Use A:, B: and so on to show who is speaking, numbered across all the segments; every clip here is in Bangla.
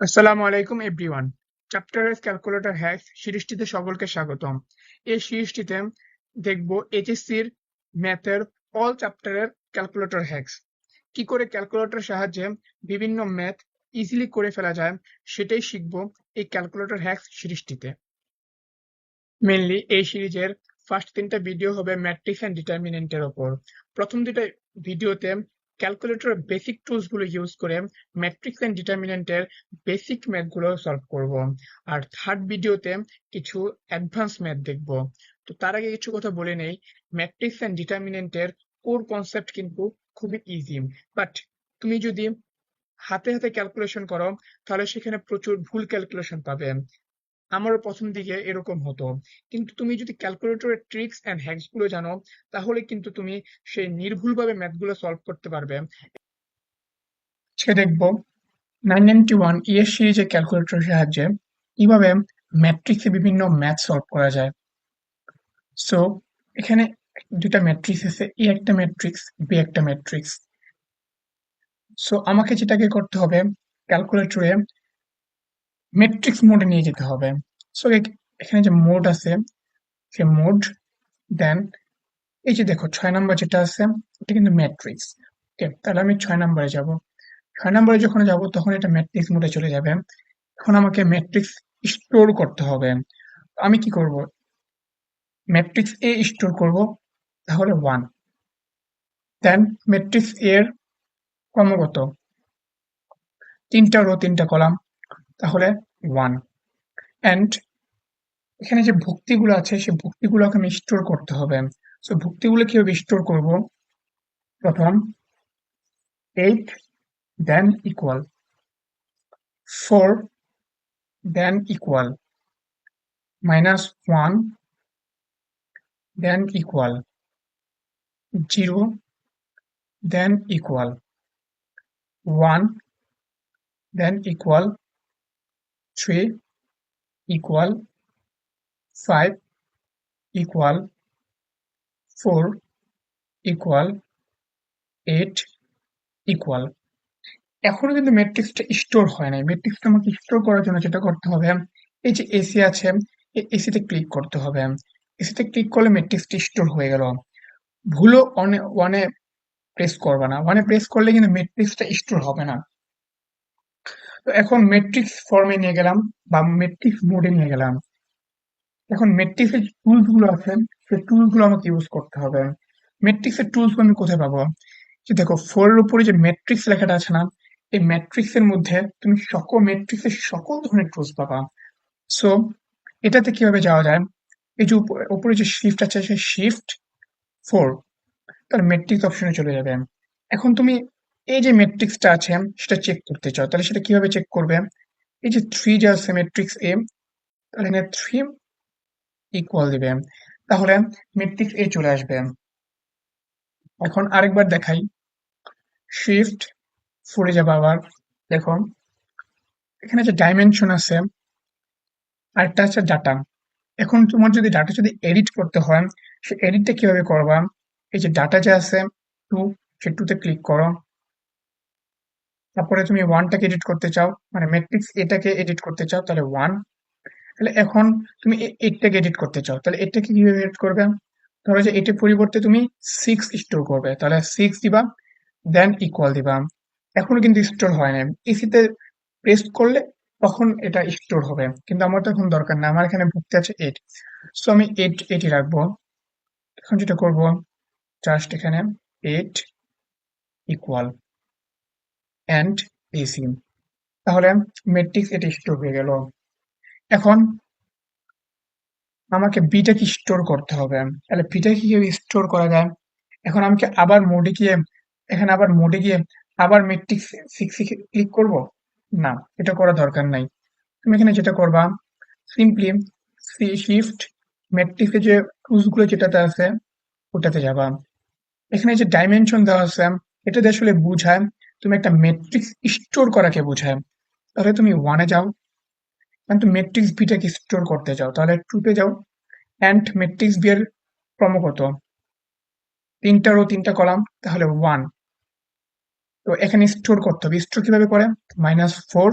A: আসসালামু আলাইকুম এভরিওয়ান। চ্যাপ্টারওয়াইজ ক্যালকুলেটর হ্যাকস সিরিজটিতে সকলকে স্বাগতম। এই সিরিজটিতে দেখব এইচএসসির ম্যাথের অল চ্যাপ্টারের ক্যালকুলেটর হ্যাকস। কি করে ক্যালকুলেটরের সাহায্যে বিভিন্ন ম্যাথ ইজিলি করে ফেলা যায় সেটাই শিখব এই ক্যালকুলেটর হ্যাকস সিরিজটিতে। মেইনলি এই সিরিজের ফার্স্ট 3টা ভিডিও হবে ম্যাট্রিক্স এন্ড ডিটারমিনেন্টের ওপর। প্রথম 2টা ভিডিওতে ক্যালকুলেটরের বেসিক টুলস গুলো ইউজ করে ম্যাট্রিক্স এন্ড ডিটারমিনেন্টের বেসিক ম্যাথ গুলো সলভ করব। আর থার্ড ভিডিওতে কিছু অ্যাডভান্স ম্যাথ দেখব। তো তার আগে কিছু কথা বলে নেই, ম্যাট্রিক্স এন্ড ডিটারমিনেন্টের কোর কনসেপ্ট কিন্তু খুবই ইজি, বাট তুমি যদি হাতে হাতে ক্যালকুলেশন করো তাহলে সেখানে প্রচুর ভুল ক্যালকুলেশন পাবে। আমারও প্রথম দিকে এরকম হতো, কিন্তু তুমি যদি ক্যালকুলেটরের ট্রিক্স এন্ড হ্যাকস গুলো জানো তাহলে কিন্তু তুমি সেই নির্ভুলভাবে ম্যাথগুলো সলভ করতে পারবে। সে দেখবো 991 ইএস সিরিজের ক্যালকুলেটরের সাহায্যে কিভাবে ম্যাট্রিক্সে বিভিন্ন ম্যাথ সলভ করা যায়। সো এখানে দুটা ম্যাট্রিক্স আছে, এ একটা ম্যাট্রিক্স, বি একটা ম্যাট্রিক্স। সো আমাকে যেটাকে করতে হবে, ক্যালকুলেটরে ম্যাট্রিক্স মোডে নিয়ে যেতে হবে। সো এখানে যে মোড আছে, সে মোড, দেন এই যে দেখো 6 নম্বর যেটা আছে এটা কিন্তু ম্যাট্রিক্স। ওকে, তাহলে আমি 6 নম্বরে যাব। 6 নম্বরে যখন যাব তখন এটা ম্যাট্রিক্স মোডে চলে যাবে। এখন আমাকে ম্যাট্রিক্স স্টোর করতে হবে। আমি কি করব, ম্যাট্রিক্স এ স্টোর করব, তাহলে 1। দেন ম্যাট্রিক্স এর ক্রমাগত 3টা রো 3টা কলাম, তাহলে 1। এন্ড এখানে যে ভুক্তিগুলো আছে সেই ভুক্তিগুলোকে আমি স্টোর করতে হবে। সো ভুক্তিগুলো কিভাবে স্টোর করব, প্রথম 8, than equal 4, than equal -1, then equal 0, then equal 1, then equal 3, equal 5, equal 4, equal 8, equal। এখনো কিন্তু ম্যাট্রিক্সটা স্টোর হয় নাই। ম্যাট্রিক্সটা আমাকে স্টোর করার জন্য যেটা করতে হবে, এই যে এসি আছে, এই এসিতে ক্লিক করতে হবে। এসিতে ক্লিক করলে ম্যাট্রিক্সটা স্টোর হয়ে গেল। ভুলও ওয়ানে প্রেস করবে না, ওয়ানে প্রেস করলে কিন্তু ম্যাট্রিক্সটা স্টোর হবে না। তো এখন ম্যাট্রিক্স ফর্মে নিয়ে গেলাম বা ম্যাট্রিক্স মোডে নিয়ে গেলাম। এখন ম্যাট্রিক্সের যে টুলস গুলো আছে সেই টুলস গুলো আমাকে ইউজ করতে হবে। ম্যাট্রিক্সের টুলস আমি কোথায় পাবো, যে দেখো 4 এর উপরে যে ম্যাট্রিক্স লেখাটা আছে না, এই ম্যাট্রিক্স এর মধ্যে তুমি সকল ম্যাট্রিক্সের সকল ধরনের টুলস পাবা। সো এটাতে কিভাবে যাওয়া যায়, এই যে উপরে যে শিফট আছে সেই শিফট 4, তাহলে ম্যাট্রিক্স অপশনে চলে যাবে। এখন তুমি এই যে ম্যাট্রিক্সটা আছে সেটা চেক করতে চাও, তাহলে সেটা কিভাবে চেক করবে, এই যে 3 যে আছে ম্যাট্রিক্স এ, তাহলে এখানে 3 ইকুয়াল দিবে, তাহলে ম্যাট্রিক্স এ চলে আসবে। এখন আরেকবার দেখাই, শিফট 4 এ যাবে আবার। দেখো এখানে যে ডাইমেনশন আছে, আরেকটা আছে ডাটা। এখন তোমার যদি ডাটা যদি এডিট করতে হয়, সে এডিটটা কিভাবে করবা, এই যে ডাটা যে আছে 2, সে 2 তে ক্লিক করো। তারপরে তুমি 1টাকে এডিট করতে চাও, মানে ম্যাট্রিক্স এটাকে এডিট করতে চাও, তাহলে 1। তাহলে এখন তুমি 8টাকে এডিট করতে চাও, তাহলে এটাকে কিভাবে এডিট করবে, ধরো যে এটার পরিবর্তে তুমি 6 স্টোর করবে, তাহলে 6 দিবা, দেন ইকুয়াল দিবা। এখনো কিন্তু স্টোর হয় না, এসিতে প্রেস করলে তখন এটা স্টোর হবে, কিন্তু আমার তো এখন দরকার না, আমার এখানে ভুক্তি আছে 8। সো আমি 8ই রাখবো। এখন যেটা করব, জাস্ট এখানে 8 ইকুয়াল এন্ড এসি, তাহলে ম্যাট্রিক্স এটা স্টোর হয়ে গেল। এখন আমাকে বিটাকে স্টোর করতে হবে, তাহলে বিটাকে কিভাবে স্টোর করা যায়, এখন আমাকে আবার মোডে গিয়ে, এখানে আবার মোডে গিয়ে আবার ম্যাট্রিক্স 6 ক্লিক করব, না, এটা করা দরকার নাই। তুমি এখানে যেটা করবা, সিম্পলি শিফট ম্যাট্রিক্সের যে টুলস গুলো যেটাতে আছে ওটাতে যাবা। এখানে যে ডাইমেনশন দেওয়া আছে, এটা দিয়ে আসলে বোঝায় তুমি একটা ম্যাট্রিক্স স্টোর করাকে বোঝায়। তাহলে তুমি 1 এ যাও, কারণ তুমি ম্যাট্রিক্স বিটাকে স্টোর করতে চাও, তাহলে 2 তে যাও। অ্যান্ড ম্যাট্রিক্স বি এর ক্রমাগত 3টা রো 3টা কলাম, তাহলে 1। তো এখানে স্টোর করতে হবে, স্টোর কিভাবে করে, -4,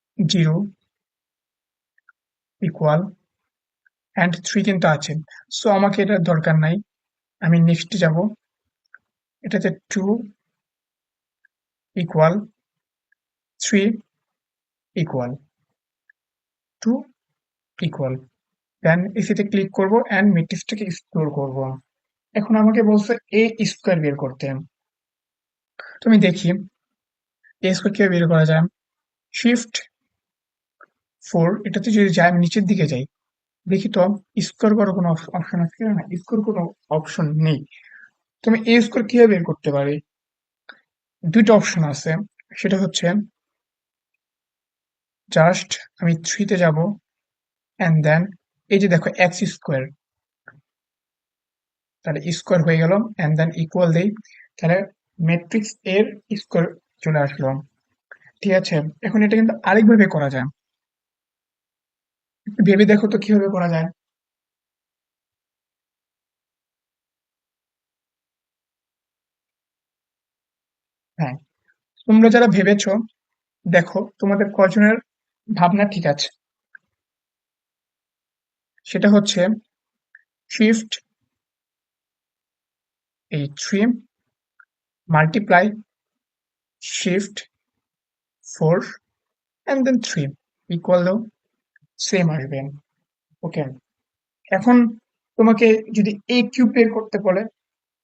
A: 0 ইকুয়াল অ্যান্ড 3 কিন্তু আছে, সো আমাকে এটার দরকার নাই। আমি নেক্সট যাব, এটাতে 2 ইকুয়াল 3 ইকুয়াল 2 ইকুয়াল, দেন এসিতে ক্লিক করব অ্যান্ড ম্যাট্রিক্সটাকে এক্সপ্লোর করব। এখন আমাকে বলছে এ স্কোয়ার বের করতে। তো আমি দেখি এ স্কোয়ার কিভাবে বের করা যায়। শিফট 4, এটাতে যদি যাই আমি নিচের দিকে যাই, দেখি তো স্কোয়ার করার কোনো অপশন আছে কিনা, না স্কোয়ার কোনো অপশন নেই। তো আমি এ স্কোয়ার কিভাবে বের করতে পারি, দুইটা অপশন আছে। সেটা হচ্ছে জাস্ট আমি 3 তে যাব অ্যান্ড দেন এই যে দেখো এক্স স্কোয়ার, তাহলে স্কোয়ার হয়ে গেল অ্যান্ড দেন ইকুয়াল দেই, তাহলে ম্যাট্রিক্স এর স্কোয়ার চলে আসলো। ঠিক আছে, এখন এটা কিন্তু আরেকভাবে করা যায়, একটু ভেবে দেখো তো কিভাবে করা যায়। হ্যাঁ, তোমরা যারা ভেবেছো দেখো তোমাদের কজনের ভাবনা ঠিক আছে। সেটা হচ্ছে শিফট এই 3 multiply shift 4 and then 3 equal দাও, সেম আসবে। ওকে, এখন তোমাকে যদি এ কিউব বের করতে বলে,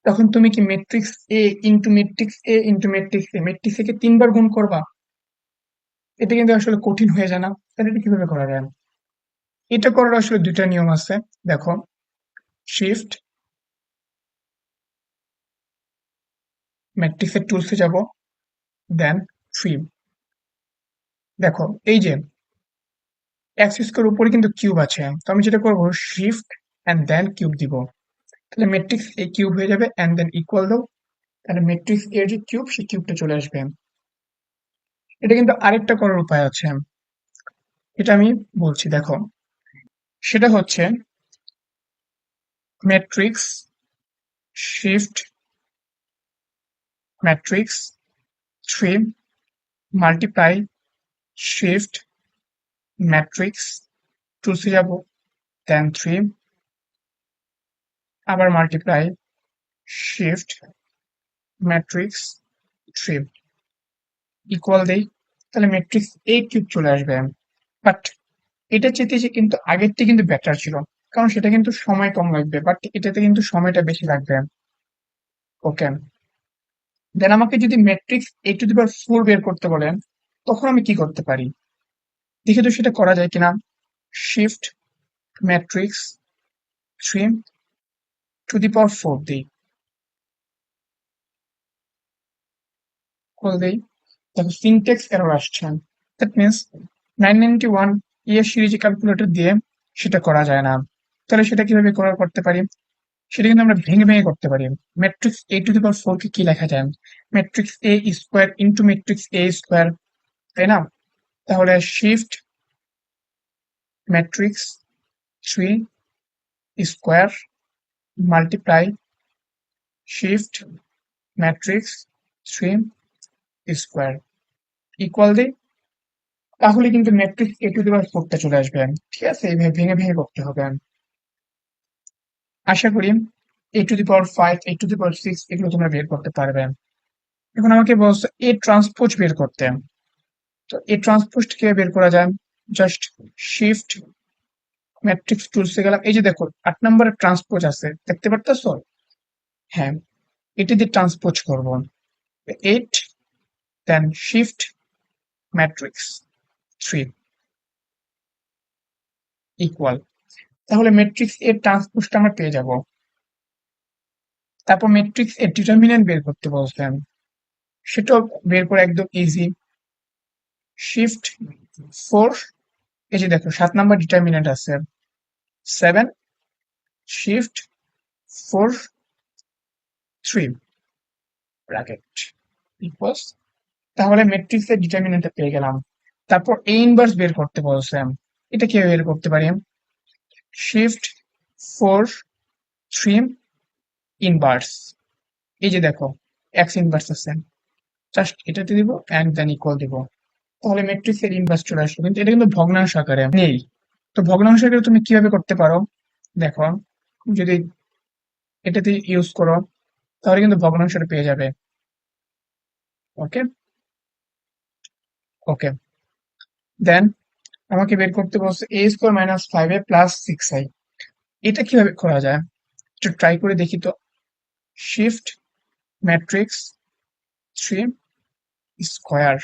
A: তখন তুমি কি ম্যাট্রিক্স এ ইন্টু ম্যাট্রিক্স এ ইন্টু ম্যাট্রিক্স এ, ম্যাট্রিক্স একে 3 বার গুণ করবা? এটা কিন্তু আসলে কঠিন হয়ে যায় না? তাহলে এটা কিভাবে করা যায়? এটা করার আসলে দুইটা নিয়ম আছে। দেখো, শিফট ম্যাট্রিক্সের টুলসে যাব, দেন 3, দেখো এই যে এক্স স্কোয়ার উপরে কিন্তু কিউব আছে, তো আমি যেটা করবো শিফট অ্যান্ড দেন কিউব দিব, তাহলে ম্যাট্রিক্স এ কিউব হয়ে যাবে অ্যান্ড দেন ইকুয়াল দাও, তাহলে ম্যাট্রিক্স এর যে কিউব সেই কিউবটা চলে আসবে। এটা কিন্তু আরেকটা করার উপায় আছে, এটা আমি বলছি দেখো। সেটা হচ্ছে matrix shift matrix 3 multiply shift matrix টুলসে যাব, দেন 3 আবার মাল্টিপ্লাই শিফট ম্যাট্রিক্স 3 ইকুয়াল দেই, তাহলে ম্যাট্রিক্স এ কিউব চলে আসবে। বাট এটা চেতে যে কিন্তু আগেরটি কিন্তু বেটার ছিল, কারণ সেটা কিন্তু সময় কম লাগবে, বাট এটাতে কিন্তু সময়টা বেশি লাগবে। ওকে, দেন আমাকে যদি ম্যাট্রিক্স এ টু দি পাওয়ার 4 বের করতে বলেন, তখন আমি কি করতে পারি, দেখে তো সেটা করা যায় কিনা। শিফট ম্যাট্রিক্স 3 টু দি পাওয়ার 4 দিই, কল দেই, দেখো সিনট্যাক্স এরর আসছে। দ্যাট মিনস 991 ইয়ে সিরিজ ক্যালকুলেটর দিয়ে সেটা করা যায় না। তাহলে সেটা কিভাবে করতে পারি, সেটা কিন্তু আমরা ভেঙে ভেঙে করতে পারি। ম্যাট্রিক্স এ টু দি পাওয়ার 4 কে কি লেখা যায়, ম্যাট্রিক্স এ স্কোয়ার ইন্টু ম্যাট্রিক্স এ স্কোয়ার, তাই না? তাহলে shift matrix 3 square multiply shift matrix 3 square equal দিই, তাহলে কিন্তু ম্যাট্রিক্স এ টু দি পাওয়ার 4 টা চলে আসবে। ঠিক আছে, এইভাবে ভেঙে ভেঙে করতে হবে। আশা করি এ to the power 5 A to the পাওয়ার 6 এগুলো তোমরা বের করতে পারবে। এখন আমাকে বলছো এ ট্রান্সপোজ বের করতে, তো এ ট্রান্সপোজ কিভাবে বের করা যায়, জাস্ট শিফট ম্যাট্রিক্স টুলসে গেলাম, এই যে দেখো 8 নম্বরের ট্রান্সপোজ আছে, দেখতে পারতেছো? হ্যাঁ, এটি দিয়ে ট্রান্সপোজ করব, 8 দেন শিফট ম্যাট্রিক্স 3 ইকুয়াল, তাহলে ম্যাট্রিক্স এর ট্রান্সপোজটা আমরা পেয়ে যাব। তারপর ম্যাট্রিক্স এর ডিটারমিন্যান্ট বের করতে বলছেন, সেটাও বের করে একদম ইজি। শিফট 4, এই যে দেখো 7 নম্বর ডিটারমিন্যান্ট আছে 7, শিফট 4 3 ব্র্যাকেট ইকুয়ালস, তাহলে ম্যাট্রিক্স এর ডিটারমিন্যান্টটা পেয়ে গেলাম। তারপর এ ইনভার্স বের করতে বলছে, এটা কিভাবে বের করতে পারি, শিফট 4 3 ইনভার্স, এই যে দেখো এক্স ইনভার্স আছে, জাস্ট এটাতে দিব অ্যান্ড দেন ইকুয়াল দিব, তাহলে ম্যাট্রিক্সের ইনভার্স চলে আসলো, কিন্তু এটা কিন্তু ভগ্নাংশ আকারে নেই। তো ভগ্নাংশ আকারে তুমি কিভাবে করতে পারো দেখো, যদি এটাতে ইউজ করো তাহলে কিন্তু ভগ্নাংশটা পেয়ে যাবে। ওকে, ওকে, দেন আমাকে বের করতে বলছে a² - 5a + 6i। এটা কিভাবে করা যায় একটু ট্রাই করে দেখি তো। Shift matrix 3 square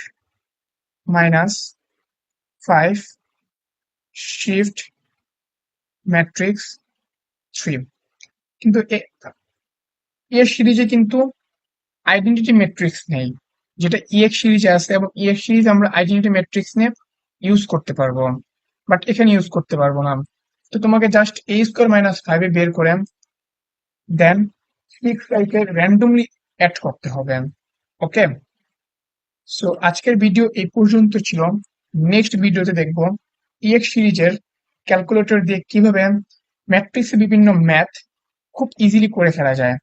A: minus 5 shift matrix 3। কিন্তু এর সিরিজে কিন্তু আইডেন্টিটি ম্যাট্রিক্স নেই, যেটা ইএক্স সিরিজে আছে, এবং ইএক্স সিরিজ আমরা আইডেন্টিটি ম্যাট্রিক্স নিয়ে ইউজ করতে পারবো, বাট এখানে ইউজ করতে পারবো না। তো তোমাকে জাস্ট a² - 5 বের করে দেন 6 র্যান্ডমলি অ্যাড করতে হবে। ওকে, সো আজকের ভিডিও এই পর্যন্ত ছিল। নেক্সট ভিডিওতে দেখবো ইএক্স সিরিজের ক্যালকুলেটর দিয়ে কিভাবে ম্যাট্রিক্সে বিভিন্ন ম্যাথ খুব ইজিলি করে ফেলা যায়।